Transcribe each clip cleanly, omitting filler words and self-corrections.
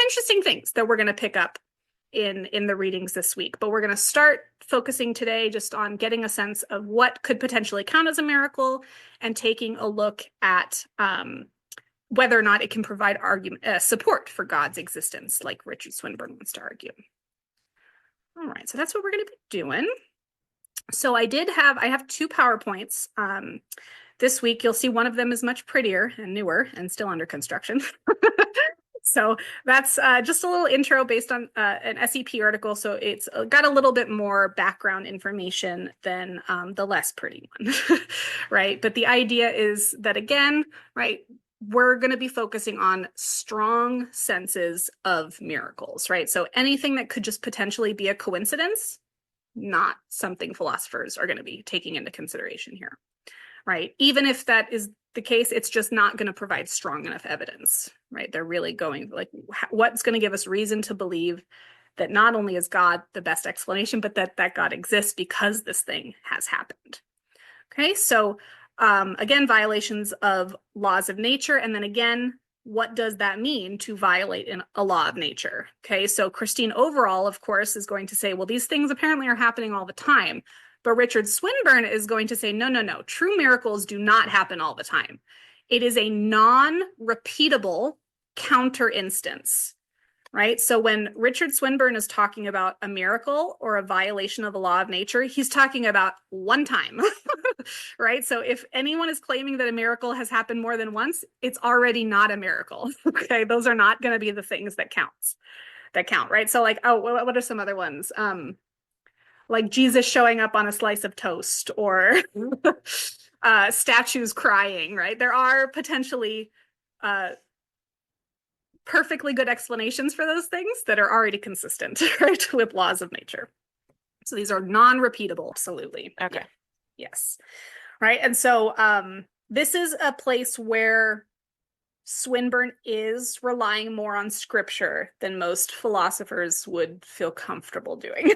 interesting things that we're going to pick up in the readings this week, but we're going to start focusing today just on getting a sense of what could potentially count as a miracle and taking a look at whether or not it can provide support for God's existence, like Richard Swinburne wants to argue. All right, so that's what we're going to be doing. So I have 2 PowerPoints. This week, you'll see one of them is much prettier and newer and still under construction. So that's just a little intro based on an SEP article. So it's got a little bit more background information than the less pretty one, right? But the idea is that, again, right, we're going to be focusing on strong senses of miracles, right? So anything that could just potentially be a coincidence, not something philosophers are going to be taking into consideration here, right? Even if that is the case, it's just not going to provide strong enough evidence, right? They're really going like, what's going to give us reason to believe that not only is God the best explanation, but that God exists because this thing has happened. Okay, so again, violations of laws of nature, and then again, what does that mean to violate a law of nature? Okay, so Christine Overall, of course, is going to say, well, these things apparently are happening all the time. But Richard Swinburne is going to say, no, no, no, true miracles do not happen all the time. It is a non-repeatable counter instance, right? So when Richard Swinburne is talking about a miracle or a violation of the law of nature, he's talking about one time, right? So if anyone is claiming that a miracle has happened more than once, it's already not a miracle, okay? Those are not going to be the things that count, right? So like, oh, what are some other ones? Like Jesus showing up on a slice of toast, or statues crying, right? There are potentially perfectly good explanations for those things that are already consistent, right, with laws of nature. So these are non-repeatable, absolutely. Okay. Yeah. Yes. Right. And so this is a place where Swinburne is relying more on scripture than most philosophers would feel comfortable doing.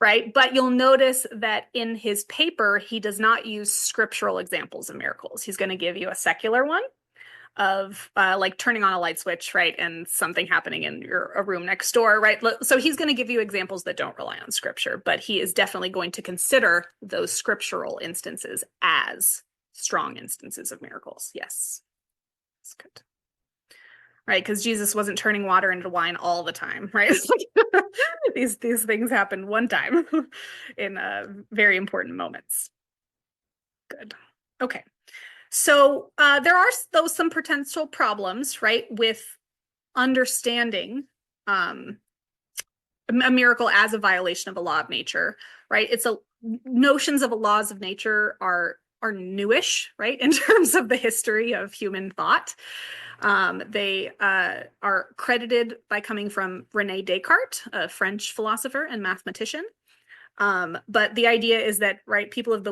Right? But you'll notice that in his paper, he does not use scriptural examples of miracles. He's going to give you a secular one of like turning on a light switch, right? And something happening in a room next door, right? So he's going to give you examples that don't rely on scripture, but he is definitely going to consider those scriptural instances as strong instances of miracles. Yes. That's good. Right, because Jesus wasn't turning water into wine all the time, right? Like, these things happen one time in very important moments. Good. Okay. So there are some potential problems, right, with understanding a miracle as a violation of a law of nature, right? Notions of laws of nature are newish, right, in terms of the history of human thought. They are credited by coming from René Descartes, a French philosopher and mathematician. But the idea is that, right, people have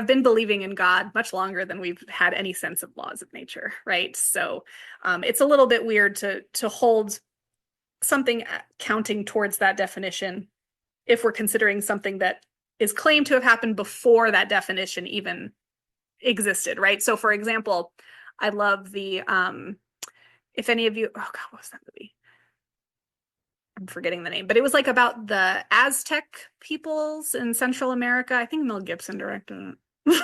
been believing in God much longer than we've had any sense of laws of nature, right? So it's a little bit weird to hold something counting towards that definition if we're considering something that is claimed to have happened before that definition even existed, right? So for example, I love the, if any of you, oh God, what was that movie? I'm forgetting the name, but it was like about the Aztec peoples in Central America. I think Mel Gibson directed it.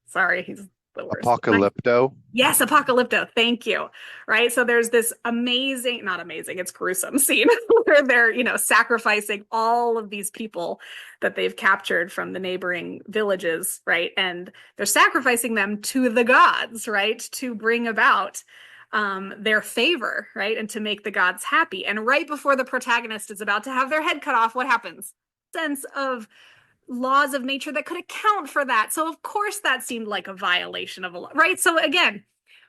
Sorry, he's the worst. Apocalypto. Yes, Apocalypto. Thank you. Right. So there's this amazing, not amazing, it's gruesome scene where they're, sacrificing all of these people that they've captured from the neighboring villages. Right. And they're sacrificing them to the gods, right, to bring about their favor, right, and to make the gods happy. And right before the protagonist is about to have their head cut off, what happens? Sense of laws of nature that could account for that. So of course that seemed like a violation of a law, right? So again,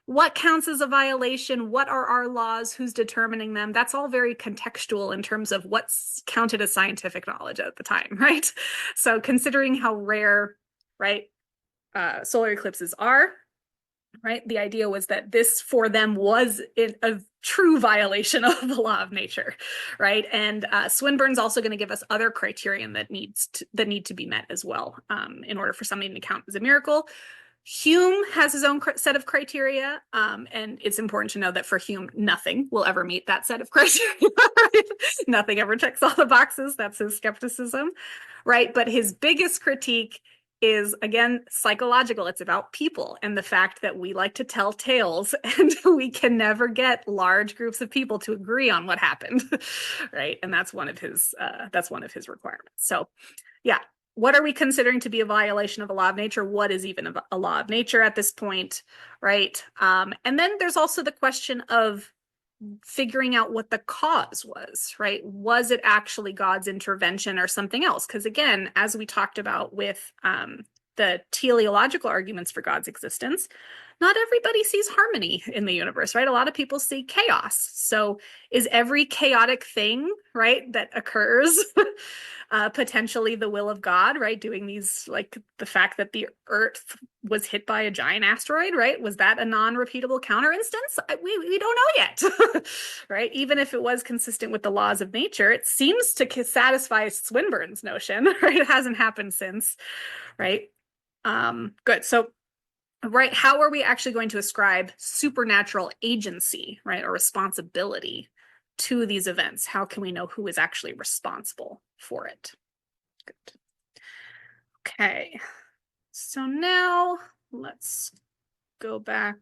what counts as a violation? What are our laws? Who's determining them? That's all very contextual in terms of what's counted as scientific knowledge at the time, right? So considering how rare, right, solar eclipses are, right, the idea was that this for them was a true violation of the law of nature, right? And Swinburne's also going to give us other criterion that need to be met as well in order for something to count as a miracle. Hume has his own set of criteria, and it's important to know that for Hume, nothing will ever meet that set of criteria. Right? Nothing ever checks all the boxes. That's his skepticism, right? But his biggest critique is, again, psychological. It's about people and the fact that we like to tell tales and we can never get large groups of people to agree on what happened, right? And that's one of his requirements. So, yeah. What are we considering to be a violation of a law of nature? What is even a law of nature at this point, right? And then there's also the question of figuring out what the cause was, right? Was it actually God's intervention or something else? Because again, as we talked about with the teleological arguments for God's existence, not everybody sees harmony in the universe, right? A lot of people see chaos. So is every chaotic thing, right, that occurs potentially the will of God, right? Doing these, like the fact that the Earth was hit by a giant asteroid, right? Was that a non-repeatable counter instance? We don't know yet, right? Even if it was consistent with the laws of nature, it seems to satisfy Swinburne's notion, right? It hasn't happened since, right? Good. So, right, how are we actually going to ascribe supernatural agency, right, or responsibility to these events? How can we know who is actually responsible for it? Good. Okay. So now let's go back